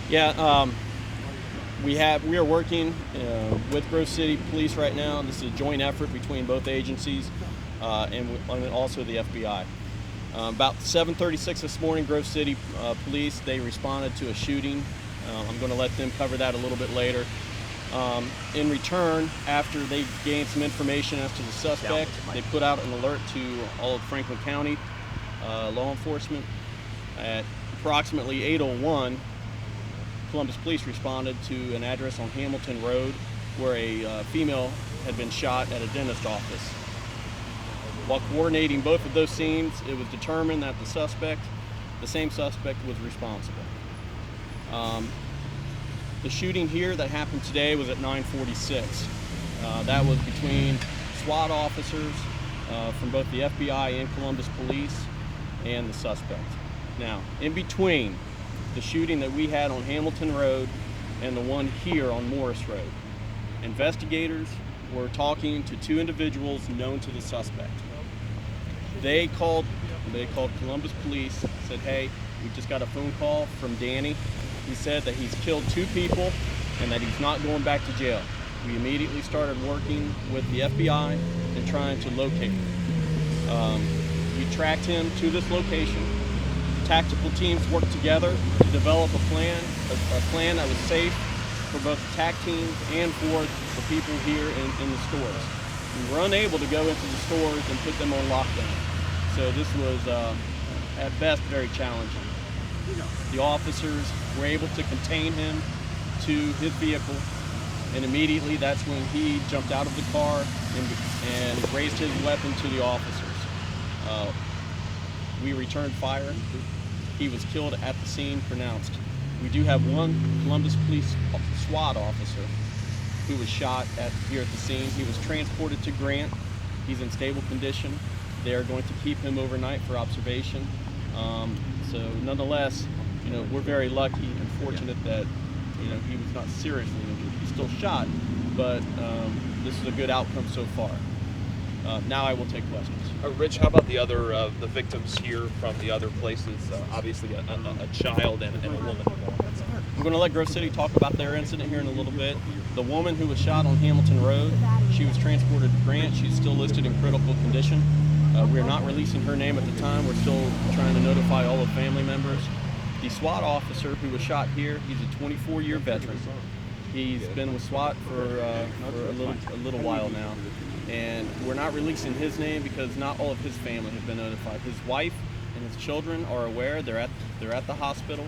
Yeah, we are working with Grove City Police right now. This is a joint effort between both agencies and also the FBI. About 7:36 this morning, Grove City Police, they responded to a shooting. I'm going to let them cover that a little bit later. In return, after they gained some information as to the suspect, they put out an alert to all of Franklin County law enforcement. At approximately 8:01, Columbus Police responded to an address on Hamilton Road where a female had been shot at a dentist office. While coordinating both of those scenes, it was determined that the same suspect, was responsible. The shooting here that happened today was at 9:46. That was between SWAT officers from both the FBI and Columbus Police and the suspect. Now, in between the shooting that we had on Hamilton Road and the one here on Morris Road, investigators were talking to two individuals known to the suspect. They called Columbus Police, said, "Hey, we just got a phone call from Danny. He said that he's killed two people and that he's not going back to jail." We immediately started working with the FBI and trying to locate him. We tracked him to this location. Tactical teams worked together to develop a plan that was safe for both the TAC teams and for the people here in the stores. We were unable to go into the stores and put them on lockdown. So this was, at best, very challenging. The officers were able to contain him to his vehicle, and immediately that's when he jumped out of the car and raised his weapon to the officers. We returned fire. He was killed at the scene, pronounced. We do have one Columbus Police SWAT officer who was shot here at the scene. He was transported to Grant. He's in stable condition. They are going to keep him overnight for observation. So nonetheless, we're very lucky and fortunate that, he was not seriously injured. He's still shot, but this is a good outcome so far. Now I will take questions. Rich, how about the other the victims here from the other places? Obviously, a child and a woman. I'm going to let Grove City talk about their incident here in a little bit. The woman who was shot on Hamilton Road, she was transported to Grant. She's still listed in critical condition. We're not releasing her name at the time. We're still trying to notify all the family members. The SWAT officer who was shot here, he's a 24-year veteran. He's been with SWAT for a little while now. And we're not releasing his name because not all of his family have been notified. His wife and his children are aware. They're at the hospital.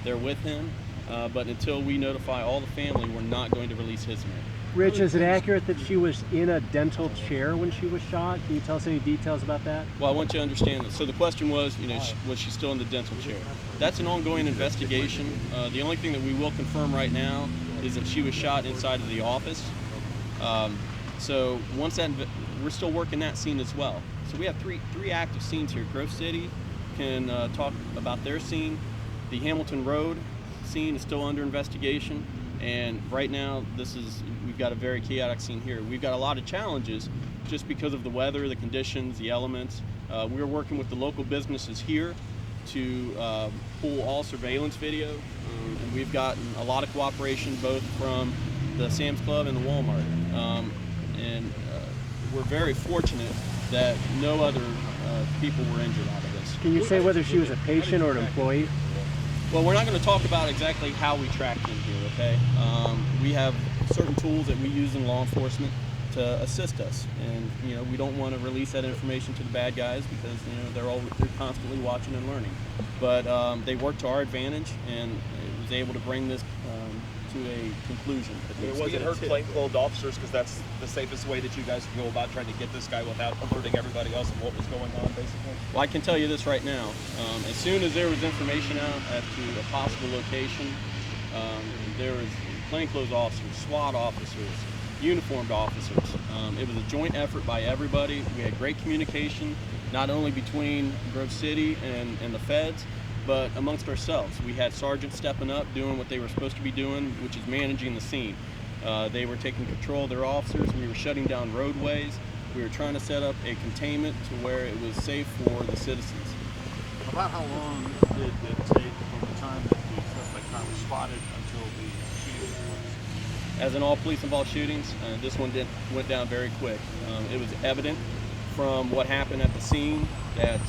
They're with him. But until we notify all the family, we're not going to release his name. Rich, is it accurate that she was in a dental chair when she was shot? Can you tell us any details about that? Well, I want you to understand that. So the question was, was she still in the dental chair? That's an ongoing investigation. The only thing that we will confirm right now is that she was shot inside of the office. So once that, we're still working that scene as well. So we have three active scenes here. Grove City can talk about their scene. The Hamilton Road scene is still under investigation. And right now, we've got a very chaotic scene here. We've got a lot of challenges just because of the weather, the conditions, the elements. We're working with the local businesses here to pull all surveillance video. And we've gotten a lot of cooperation both from the Sam's Club and the Wal Mart. And we're very fortunate that no other people were injured out of this. Can you say whether she was a patient or an employee? Well, we're not going to talk about exactly how we tracked him here, okay? We have certain tools that we use in law enforcement to assist us. And, we don't want to release that information to the bad guys because, they're constantly watching and learning. But they work to our advantage, and it was able to bring this to a conclusion. Was it her plainclothes officers? Because that's the safest way that you guys can go about trying to get this guy without alerting everybody else of what was going on, basically? Well, I can tell you this right now. As soon as there was information out as to a possible location, there was plainclothes officers, SWAT officers, uniformed officers. It was a joint effort by everybody. We had great communication, not only between Grove City and the feds, but amongst ourselves. We had sergeants stepping up, doing what they were supposed to be doing, which is managing the scene. They were taking control of their officers. We were shutting down roadways. We were trying to set up a containment to where it was safe for the citizens. About how long did it take from the time that the suspect was spotted until the shooting took place? As in all police-involved shootings, this one went down very quick. It was evident from what happened at the scene that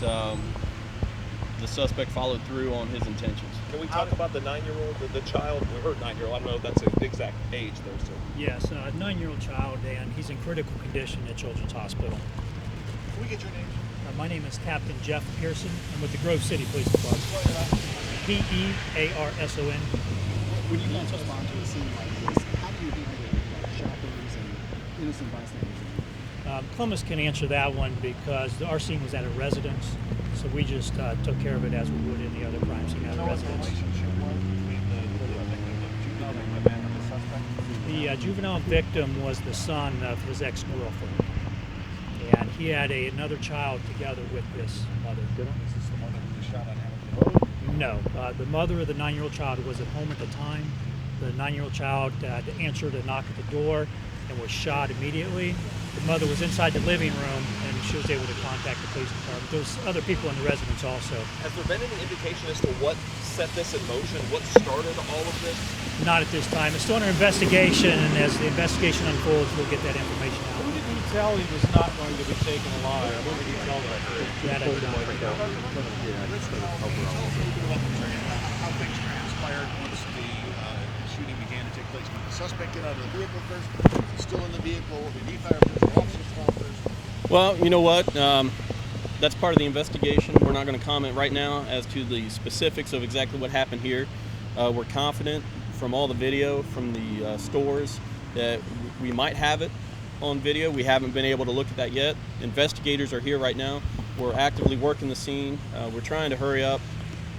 the suspect followed through on his intentions. Can we talk about the 9-year-old, the child, or 9-year-old? I don't know if that's the exact age there, sir. Yes, a 9-year-old child, and he's in critical condition at Children's Hospital. Can we get your name? My name is Captain Jeff Pearson. I'm with the Grove City Police Department. Pearson. When you guys respond to a scene like this, how do you handle shoppers and innocent bystanders? Columbus can answer that one because our scene was at a residence, so we just took care of it as we would any other crime scene at a residence. The juvenile victim was the son of his ex-girlfriend, and he had another child together with this mother. Is this the one that was shot on? No, the mother of the 9-year-old child was at home at the time. The 9-year-old child answered a knock at the door and was shot immediately. The mother was inside the living room, and she was able to contact the police department. There was other people in the residence also. Has there been any indication as to what set this in motion? What started all of this? Not at this time. It's still under investigation, and as the investigation unfolds, we'll get that information out. Who did he tell he was not going to be taken alive? Who did he tell that? That I do not know. How things transpired once the shooting began to take place. Did the suspect get out of the vehicle first? Was he still in the vehicle? Did he fire first? The officers fire first? Well, you know what? That's part of the investigation. We're not going to comment right now as to the specifics of exactly what happened here. We're confident from all the video from the stores that we might have it on video. We haven't been able to look at that yet. Investigators are here right now. We're actively working the scene. We're trying to hurry up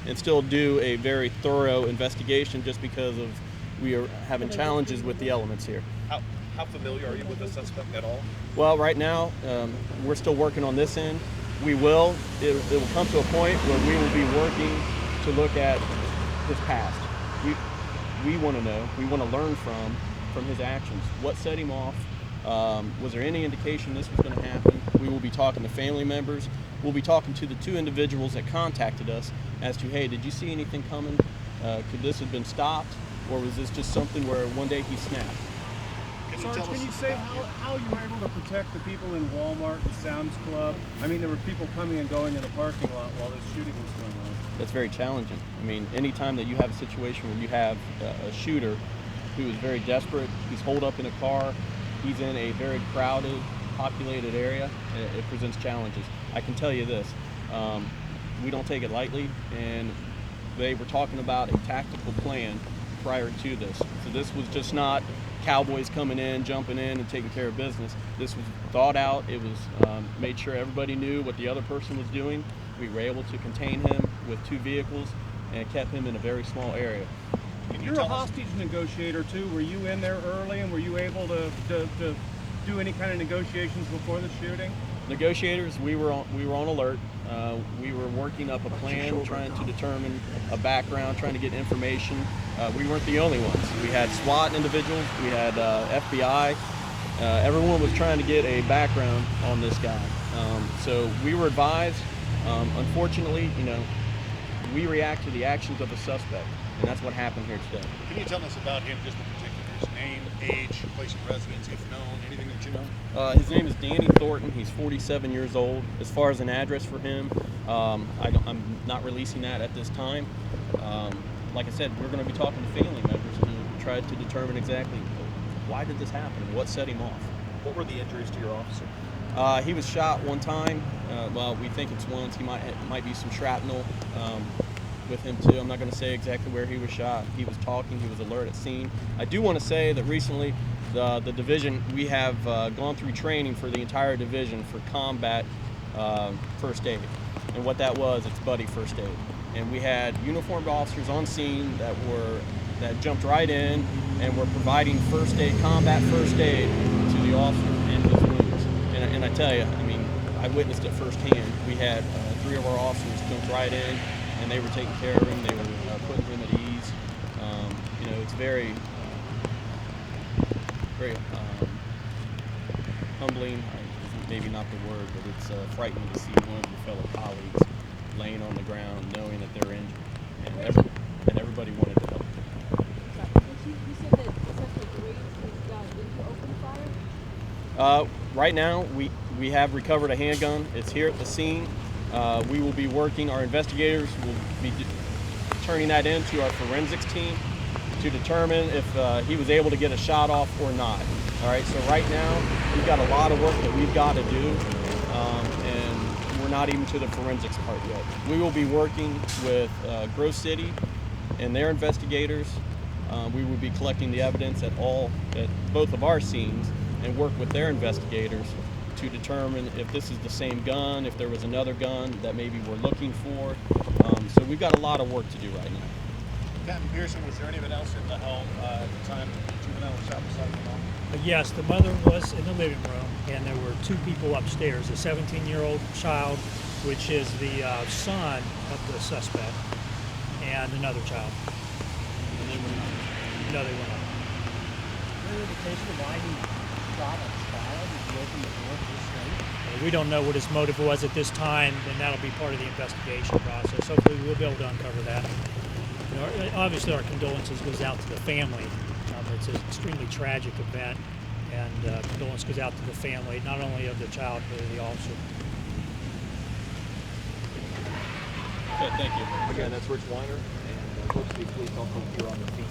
and still do a very thorough investigation just because of we are having challenges with the elements here. How familiar are you with the suspect at all? Well, right now, we're still working on this end. It will come to a point where we will be working to look at his past. We want to know, we want to learn from his actions. What set him off? Was there any indication this was going to happen? We will be talking to family members. We'll be talking to the 2 individuals that contacted us as to, hey, did you see anything coming? Could this have been stopped? Or was this just something where one day he snapped? Sarge, can you say how you were able to protect the people in Wal Mart and Sam's Club? I mean, there were people coming and going in the parking lot while this shooting was going on. That's very challenging. I mean, anytime that you have a situation where you have a shooter who is very desperate, he's holed up in a car, he's in a very crowded, populated area, it presents challenges. I can tell you this, we don't take it lightly, and they were talking about a tactical plan prior to this. So this was just not cowboys coming in, jumping in, and taking care of business. This was thought out. It was made sure everybody knew what the other person was doing. We were able to contain him with 2 vehicles and kept him in a very small area. You're a hostage negotiator too. Were you in there early, and were you able to do any kind of negotiations before the shooting? Negotiators, we were on alert. We were working up a plan, trying to determine a background, trying to get information. We weren't the only ones. We had SWAT individuals, we had FBI. Everyone was trying to get a background on this guy. So we were advised. Unfortunately, we react to the actions of a suspect, and that's what happened here today. Can you tell us about him, just the particulars? Name, age, place of residence, if known, anything that you know? His name is Danny Thornton. He's 47 years old. As far as an address for him, I'm not releasing that at this time. Like I said, we're going to be talking to family members to try to determine exactly why did this happen, what set him off. What were the injuries to your officer? He was shot one time. Well, we think it's once. He might be some shrapnel with him too. I'm not going to say exactly where he was shot. He was talking. He was alert at scene. I do want to say that recently, the division, we have gone through training for the entire division for combat first aid, and what that was, it's buddy first aid. And we had uniformed officers on scene that jumped right in and were providing first aid, combat first aid to the officer and his wounds. And I tell you, I mean, I witnessed it firsthand. We had 3 of our officers jump right in, and they were taking care of him. They were putting him at ease. It's very, very humbling. Maybe not the word, but it's frightening to see one of your fellow colleagues laying on on the ground, knowing that they're injured, and everybody wanted to help. You said that essentially Graves has got into open fire? Right now, we have recovered a handgun. It's here at the scene. We will be working, our investigators will be turning that in to our forensics team to determine if he was able to get a shot off or not. All right, so right now, we've got a lot of work that we've got to do, and we're not even to the forensics part yet. We will be working with Grove City and their investigators. We will be collecting the evidence at both of our scenes and work with their investigators to determine if this is the same gun, if there was another gun that maybe we're looking for. So we've got a lot of work to do right now. Captain Pearson, was there anyone else in the home at the time the juvenile was shot beside the mom? Yes, the mother was in the living room, and there were two people upstairs, a 17-year-old child, which is the son of the suspect, and another child. And they were not. No, they were not. Any indication of why he shot a child as he opened the door to this state? We don't know what his motive was at this time, and that'll be part of the investigation process. Hopefully we'll be able to uncover that. You know, obviously our condolences goes out to the family. It's an extremely tragic event, and condolence goes out to the family, not only of the child, but of the officer. Okay, thank you. Again, that's Rich Weiner, and Grove City Police also here on the scene.